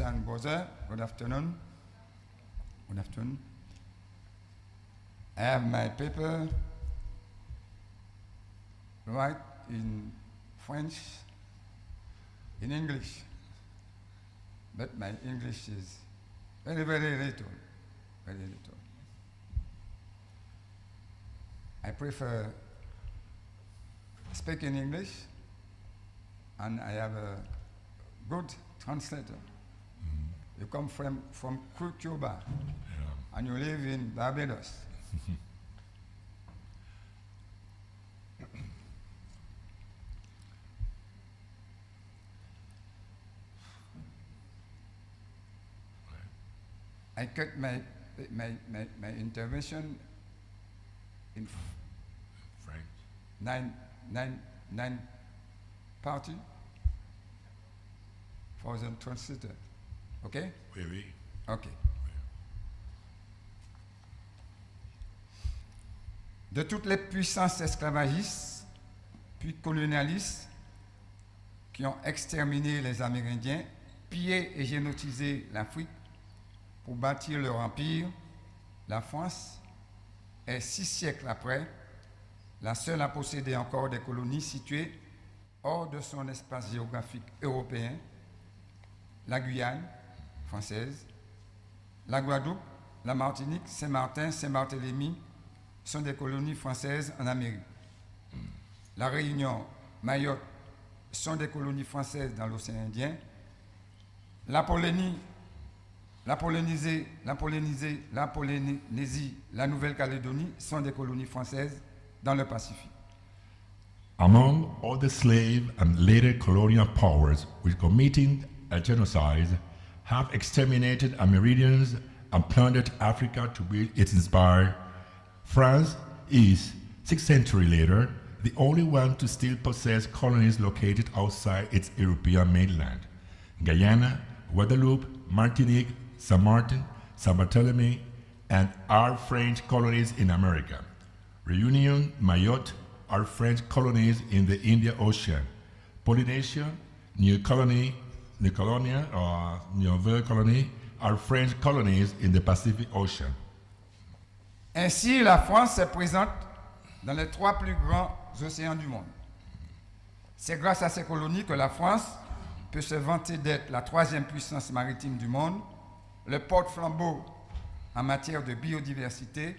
And brother, good afternoon. Good afternoon. I have my paper right in French, in English, but my English is very, very little, very little. I prefer speaking English, and I have a good translator. You come from Cuba, and you live in Barbados. I cut my intervention in French. Nine party for the translator. OK? Oui, oui. OK. De toutes les puissances esclavagistes, puis colonialistes, qui ont exterminé les Amérindiens, pillé et génotisé l'Afrique pour bâtir leur empire, la France est 6 siècles après la seule à posséder encore des colonies situées hors de son espace géographique européen, la Guyane française, la Guadeloupe, la Martinique, Saint-Martin, Saint-Barthélemy sont des colonies françaises en Amérique. La Réunion, Mayotte sont des colonies françaises dans l'océan Indien. La Polynésie, la Nouvelle-Calédonie sont des colonies françaises dans le Pacifique. Among all the slave and later colonial powers which committing a genocide have exterminated Amerindians and plundered Africa to build its empire, France is, 6 centuries later, the only one to still possess colonies located outside its European mainland. Guyana, Guadeloupe, Martinique, Saint Martin, Saint Barthélemy, and are French colonies in America. Reunion, Mayotte are French colonies in the Indian Ocean. Polynesia, New Caledonia or Nouvelle Colonie are French colonies in the Pacific Ocean. Ainsi, la France est présente dans les 3 plus grands océans du monde. C'est grâce à ces colonies que la France peut se vanter d'être la 3e puissance maritime du monde, le porte-flambeau en matière de biodiversité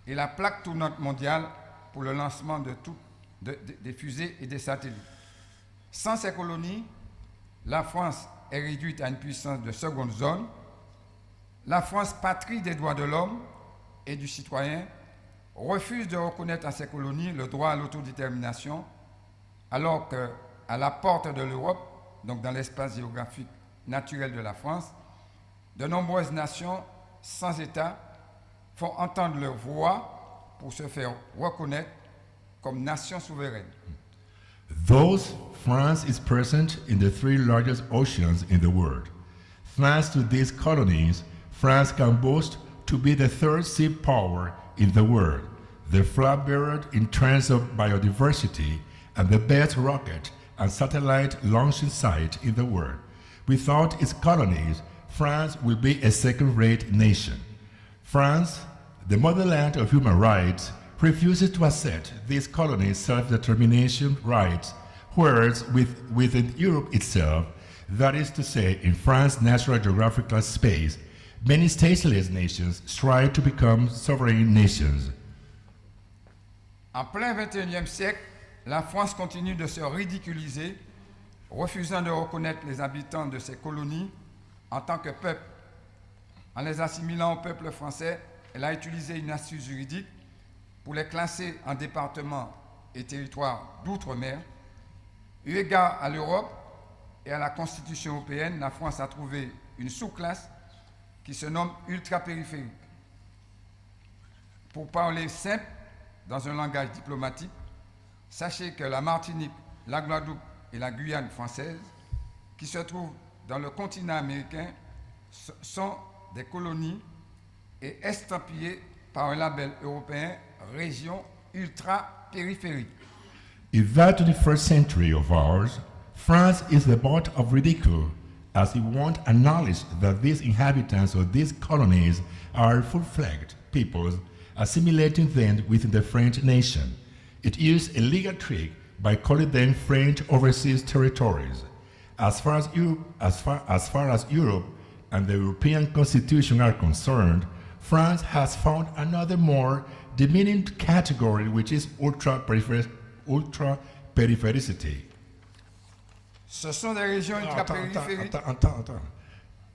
et la plaque tournante mondiale pour le lancement des fusées et des satellites. Sans ces colonies, la France est réduite à une puissance de seconde zone. La France, patrie des droits de l'homme et du citoyen, refuse de reconnaître à ces colonies le droit à l'autodétermination, alors qu'à la porte de l'Europe, donc dans l'espace géographique naturel de la France, de nombreuses nations sans État font entendre leur voix pour se faire reconnaître comme nation souveraine. Thus, France is present in the 3 largest oceans in the world. Thanks to these colonies, France can boast to be the 3rd sea power in the world, the flag bearer in terms of biodiversity, and the best rocket and satellite launching site in the world. Without its colonies, France will be a second-rate nation. France, the motherland of human rights, refuses to accept these colonies' self-determination rights, whereas within Europe itself, that is to say, in France's natural geographical space, many stateless nations strive to become sovereign nations. En plein XXIe siècle, la France continue de se ridiculiser, refusant de reconnaître les habitants de ces colonies en tant que peuple. En les assimilant au peuple français, elle a utilisé une astuce juridique pour les classer en départements et territoires d'outre-mer. Eu égard à l'Europe et à la Constitution européenne, la France a trouvé une sous-classe qui se nomme ultra-périphérique. Pour parler simple, dans un langage diplomatique, sachez que la Martinique, la Guadeloupe et la Guyane française, qui se trouvent dans le continent américain, sont des colonies et estampillées par un label européen région ultra-périphérique. In that 21st century of ours, France is the butt of ridicule as he won't acknowledge that these inhabitants of these colonies are full-fledged peoples assimilating them within the French nation. It used a legal trick by calling them French overseas territories. As far as Europe and the European Constitution are concerned, France has found another more demeaning category, which is ultra-periphericity. Ce sont des régions ultrapériphériques. Attends.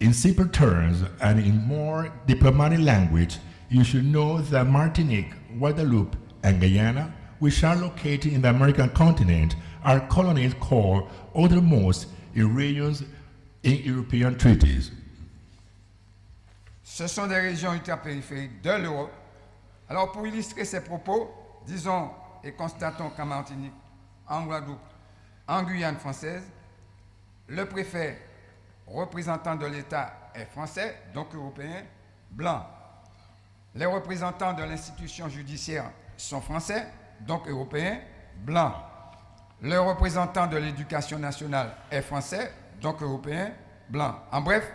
In simple terms and in more diplomatic language, you should know that Martinique, Guadeloupe, and Guyana, which are located in the American continent, are colonies called outermost in regions in European treaties. Ce sont des régions ultrapériphériques de l'Europe. Alors, pour illustrer ces propos, disons et constatons qu'en Martinique, en Guadeloupe, en Guyane française, le préfet représentant de l'État est français, donc européen, blanc. Les représentants de l'institution judiciaire sont français, donc européens, blanc. Le représentant de l'éducation nationale est français, donc européen, blanc. En bref,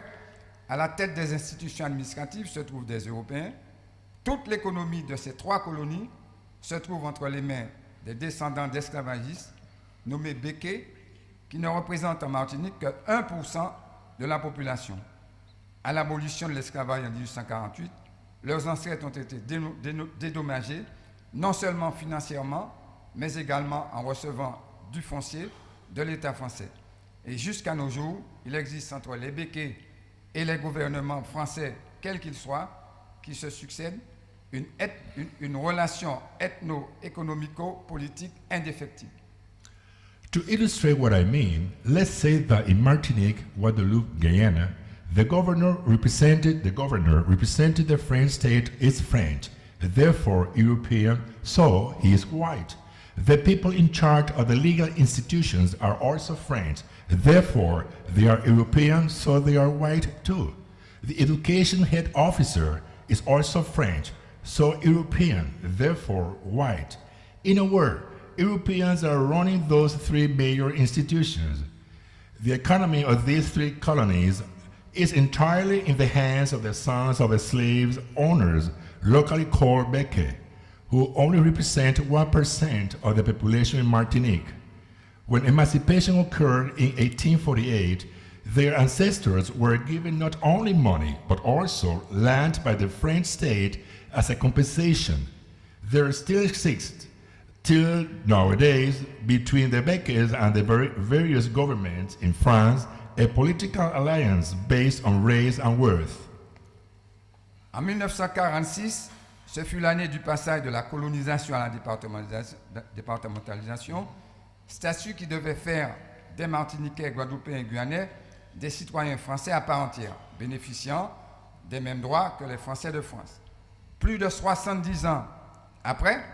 à la tête des institutions administratives se trouvent des Européens. Toute l'économie de ces trois colonies se trouve entre les mains des descendants d'esclavagistes nommés Békés, qui ne représentent en Martinique que 1% de la population. À l'abolition de l'esclavage en 1848, leurs ancêtres ont été dédommagés, non seulement financièrement, mais également en recevant du foncier de l'État français. Et jusqu'à nos jours, il existe entre les Békés et les gouvernements français, quels qu'ils soient, qui se succèdent, une relation ethno-économico-politique indéfectible. To illustrate what I mean, let's say that in Martinique, Guadeloupe, Guyana, the governor represented the French state is French, therefore European, so he is white. The people in charge of the legal institutions are also French, therefore they are European, so they are white too. The education head officer is also French, so European, therefore white. In a word, Europeans are running those three major institutions. The economy of these three colonies is entirely in the hands of the sons of the slaves owners, locally called Békés, who only represent 1% of the population in Martinique. When emancipation occurred in 1848, their ancestors were given not only money, but also land by the French state as a compensation. There still exists, till nowadays, between the Békés and the various governments in France, a political alliance based on race and worth. En 1946, ce fut l'année du passage de la colonisation à la départementalisation, statut qui devait faire des Martiniquais, Guadeloupéens et Guyanais des citoyens français à part entière, bénéficiant des mêmes droits que les Français de France. Plus de 70 ans après,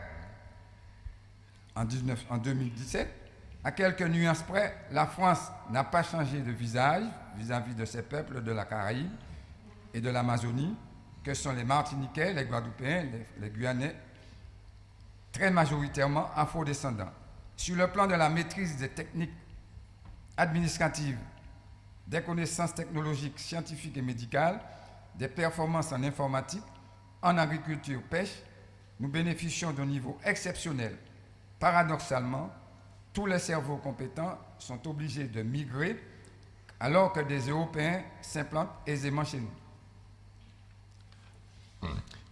en 2017, à quelques nuances près, la France n'a pas changé de visage vis-à-vis de ces peuples de la Caraïbe et de l'Amazonie, que sont les Martiniquais, les Guadeloupéens, les Guyanais, très majoritairement afro-descendants. Sur le plan de la maîtrise des techniques administratives, des connaissances technologiques, scientifiques et médicales, des performances en informatique, en agriculture, pêche, nous bénéficions d'un niveau exceptionnel. Paradoxalement, tous les cerveaux compétents sont obligés de migrer alors que des Européens s'implantent aisément chez nous.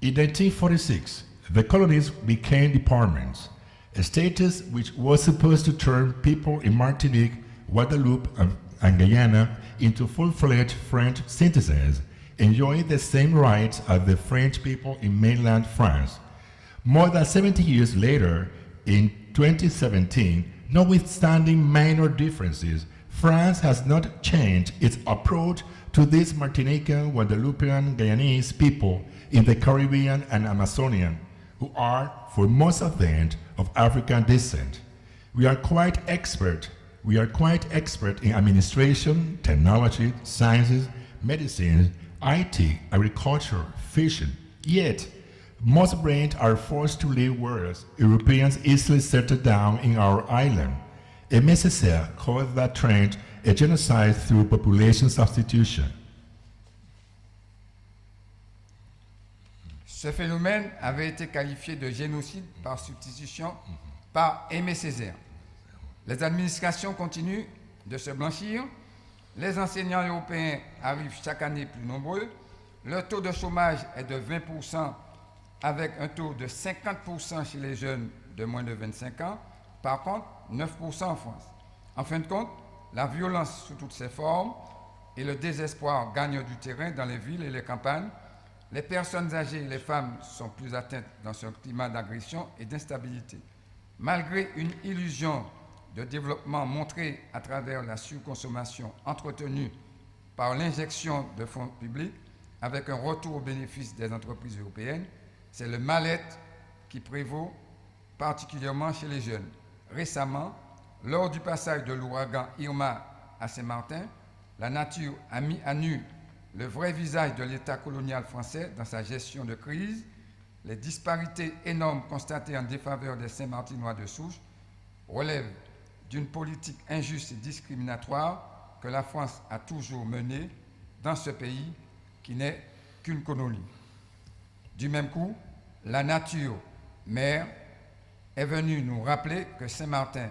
In 1946, the colonies became departments, a status which was supposed to turn people in Martinique, Guadeloupe, and Guyana into full-fledged French citizens, enjoying the same rights as the French people in mainland France. More than 70 years later, in 2017, notwithstanding minor differences, France has not changed its approach to these Martinican, Guadeloupean, Guyanese people in the Caribbean and Amazonian, who are, for most of them, of African descent. We are quite expert in administration, technology, sciences, medicine, IT, agriculture, fishing. Yet, most brains are forced to leave whereas Europeans easily settle down in our island. A nécessaire calls that trend a genocide through population substitution. Ce phénomène avait été qualifié de génocide par substitution par Aimé Césaire. Les administrations continuent de se blanchir, les enseignants européens arrivent chaque année plus nombreux, le taux de chômage est de 20% avec un taux de 50% chez les jeunes de moins de 25 ans, par contre 9% en France. En fin de compte, la violence sous toutes ses formes et le désespoir gagnent du terrain dans les villes et les campagnes. Les personnes âgées et les femmes sont plus atteintes dans ce climat d'agression et d'instabilité. Malgré une illusion de développement montrée à travers la surconsommation entretenue par l'injection de fonds publics, avec un retour au bénéfice des entreprises européennes, c'est le mal-être qui prévaut particulièrement chez les jeunes. Récemment, lors du passage de l'ouragan Irma à Saint-Martin, la nature a mis à nu le vrai visage de l'État colonial français dans sa gestion de crise. Les disparités énormes constatées en défaveur des Saint-Martinois de souche relèvent d'une politique injuste et discriminatoire que la France a toujours menée dans ce pays qui n'est qu'une colonie. Du même coup, la nature mère est venue nous rappeler que Saint-Martin,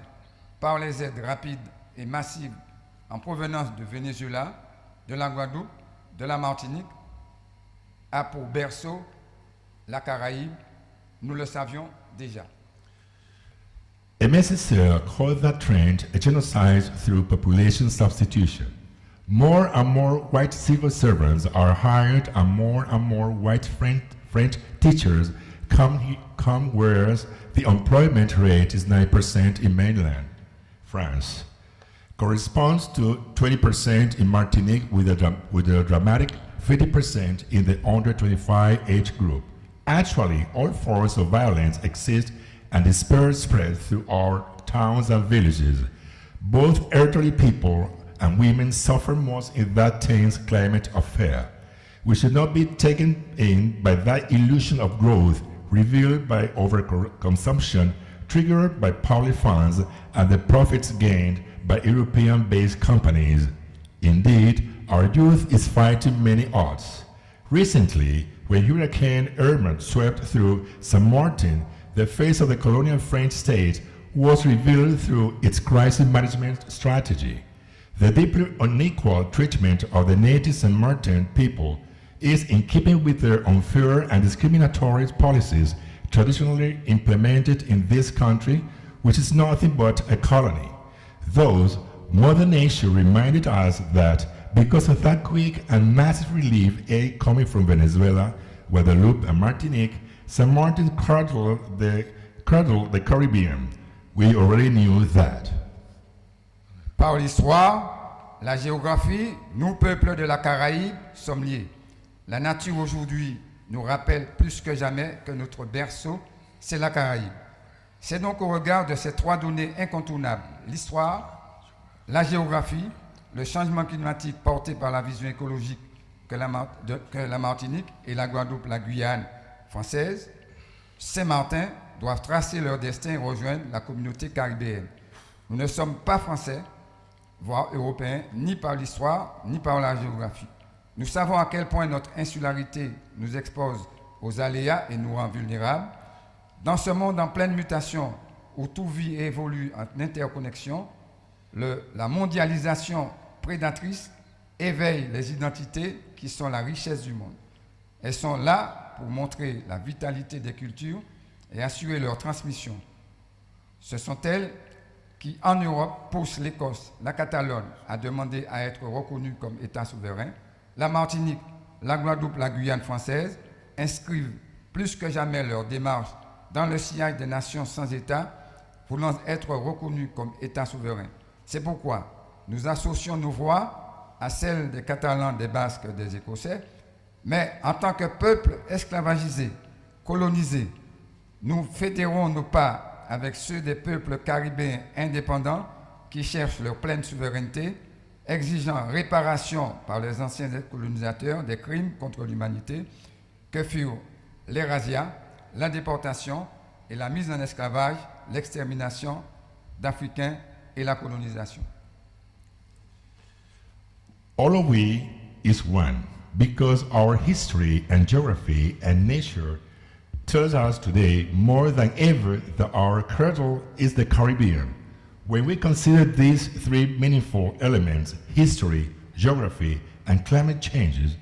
par les aides rapides et massives en provenance de Venezuela, de la Guadeloupe, de la Martinique, a pour berceau la Caraïbe. Nous le savions déjà. Aimé Césaire called that trend a genocide through population substitution. More and more white civil servants are hired and more white French teachers come, whereas the employment rate is 9% in mainland France. Corresponds to 20% in Martinique with a dramatic 50% in the under 25 age group. Actually, all forms of violence exist and despair spread through our towns and villages. Both elderly people and women suffer most in that tense climate of fear. We should not be taken in by that illusion of growth revealed by overconsumption, triggered by public funds and the profits gained by European-based companies. Indeed, our youth is fighting many odds. Recently, when Hurricane Irma swept through Saint Martin, the face of the colonial French state was revealed through its crisis management strategy. The deeply unequal treatment of the native Saint Martin people is in keeping with their unfair and discriminatory policies traditionally implemented in this country, which is nothing but a colony. Thus, Mother Nature reminded us that because of that quick and massive relief aid coming from Venezuela, Guadeloupe, and Martinique, St. Martin cradled the Caribbean. We already knew that. Par l'histoire, la géographie, nous, peuples de la Caraïbe, sommes liés. La nature aujourd'hui nous rappelle plus que jamais que notre berceau, c'est la Caraïbe. C'est donc au regard de ces trois données incontournables, l'histoire, la géographie, le changement climatique porté par la vision écologique que la Martinique et la Guadeloupe, la Guyane française, Saint-Martin doivent tracer leur destin et rejoindre la communauté caribéenne. Nous ne sommes pas français, voire européens, ni par l'histoire, ni par la géographie. Nous savons à quel point notre insularité nous expose aux aléas et nous rend vulnérables. Dans ce monde en pleine mutation, où tout vit et évolue en interconnexion, la mondialisation prédatrice éveille les identités qui sont la richesse du monde. Elles sont là pour montrer la vitalité des cultures et assurer leur transmission. Ce sont elles qui, en Europe, poussent l'Écosse, la Catalogne à demander à être reconnues comme État souverain. La Martinique, la Guadeloupe, la Guyane française inscrivent plus que jamais leur démarche dans le sillage des nations sans État, voulant être reconnues comme État souverain. C'est pourquoi nous associons nos voix à celles des Catalans, des Basques, des Écossais, mais en tant que peuple esclavagisé, colonisé, nous fédérons nos pas avec ceux des peuples caribéens indépendants qui cherchent leur pleine souveraineté, exigeant réparation par les anciens colonisateurs des crimes contre l'humanité que furent les razzias, la déportation et la mise en esclavage, l'extermination d'Africains et la colonisation. All of we is one because our history and geography and nature tells us today more than ever that our cradle is the Caribbean. When we consider these three meaningful elements, history, geography, and climate changes,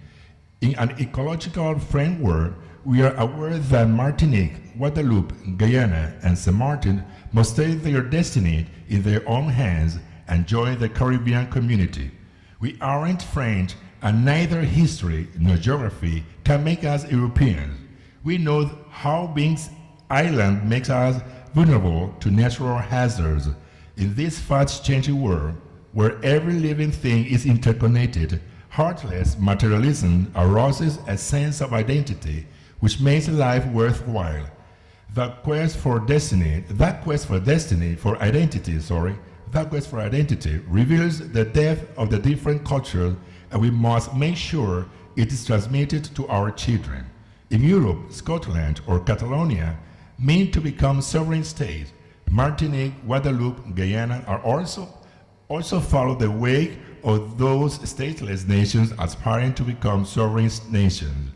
in an ecological framework, we are aware that Martinique, Guadeloupe, Guyana, and St. Martin must take their destiny in their own hands and join the Caribbean community. We aren't French, and neither history nor geography can make us Europeans. We know how being island makes us vulnerable to natural hazards. In this fast-changing world, where every living thing is interconnected, heartless materialism arouses a sense of identity which makes life worthwhile. That quest for identity reveals the depth of the different cultures, and we must make sure it is transmitted to our children. In Europe, Scotland, or Catalonia mean to become sovereign states. Martinique, Guadeloupe, Guyana are also follow the wake of those stateless nations aspiring to become sovereign nations.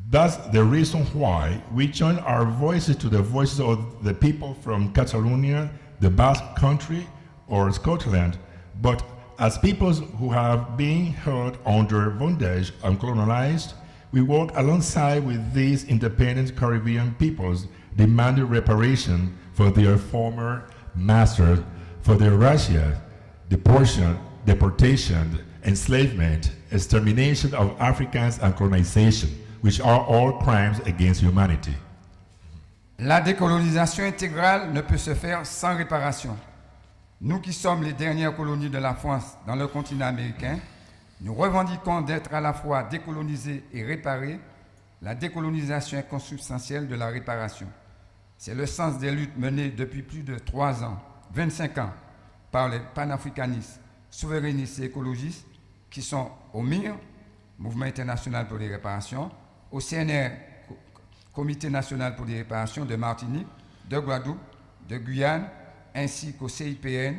That's the reason why we join our voices to the voices of the people from Catalonia, the Basque Country, or Scotland, but as peoples who have been held under bondage and colonized, we work alongside with these independent Caribbean peoples demanding reparation for their former masters, for their razzia, deportation, enslavement, extermination of Africans, and colonization, which are all crimes against humanity. La décolonisation intégrale ne peut se faire sans réparation. Nous qui sommes les dernières colonies de la France dans le continent américain, nous revendiquons d'être à la fois décolonisés et réparés. La décolonisation est consubstantielle de la réparation. C'est le sens des luttes menées depuis plus de 25 ans, par les panafricanistes, souverainistes et écologistes qui sont au MIR, Mouvement international pour les réparations, au CNR, Comité national pour les réparations de Martinique, de Guadeloupe, de Guyane, ainsi qu'au CIPN,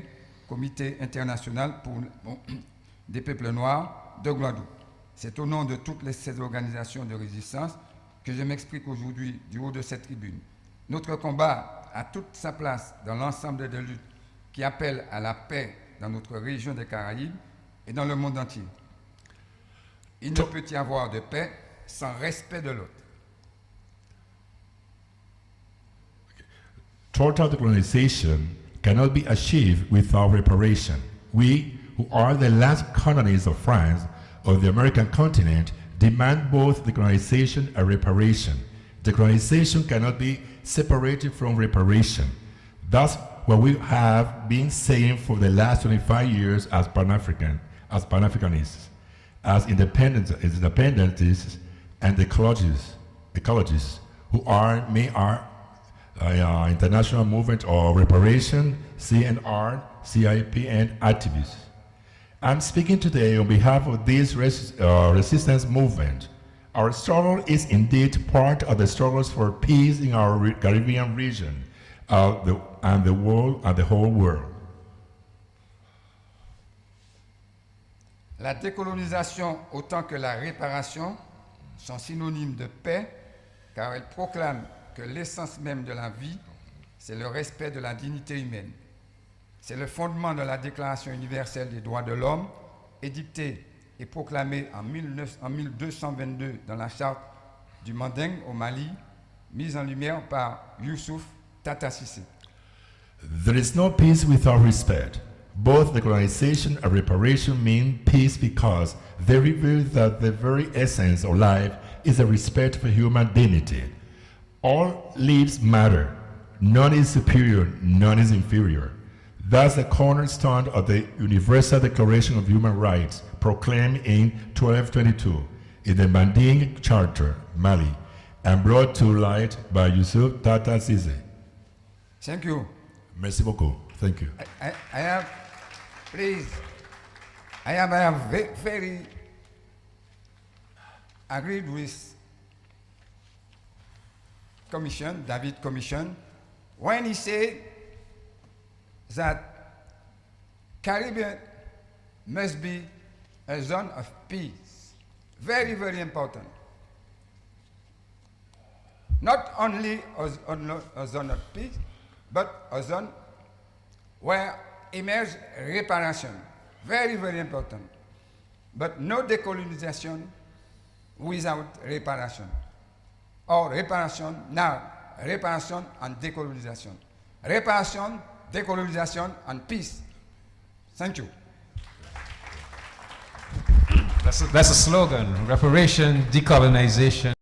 Comité international pour des peuples noirs de Guadeloupe. C'est au nom de toutes ces organisations de résistance que je m'explique aujourd'hui du haut de cette tribune. Notre combat a toute sa place dans l'ensemble des luttes qui appellent à la paix dans notre région des Caraïbes et dans le monde entier. Il ne peut y avoir de paix sans respect de l'autre. Total decolonization cannot be achieved without reparation. We, who are the last colonies of France, of the American continent, demand both decolonization and reparation. Decolonization cannot be separated from reparation. That's what we have been saying for the last 25 years as Pan-Africanists, as independentists and ecologists who are international movement of reparation, CNR, CIP, and activists. I'm speaking today on behalf of this resistance movement. Our struggle is indeed part of the struggles for peace in our Caribbean region and the whole world. La décolonisation autant que la réparation sont synonymes de paix car elles proclament que l'essence même de la vie, c'est le respect de la dignité humaine. C'est le fondement de la Déclaration universelle des droits de l'homme, édictée et proclamée en 1222 dans la charte du Manding au Mali, mise en lumière par Youssouf Tata Cissé. There is no peace without respect. Both decolonization and reparation mean peace because they reveal that the very essence of life is a respect for human dignity. All lives matter. None is superior, none is inferior. That's the cornerstone of the Universal Declaration of Human Rights, proclaimed in 1222 in the Manding Charter, Mali, and brought to light by Youssouf Tata Cissé. Thank you. Merci beaucoup. Thank you. I have, please, I have very agreed with David Commission, when he said that Caribbean must be a zone of peace. Very, very important. Not only a zone of peace, but a zone where emerge reparation. Very, very important. But no decolonization without reparation. Or reparation, now, reparation and decolonization. Reparation, decolonization, and peace. Thank you. That's a slogan. Reparation, decolonization,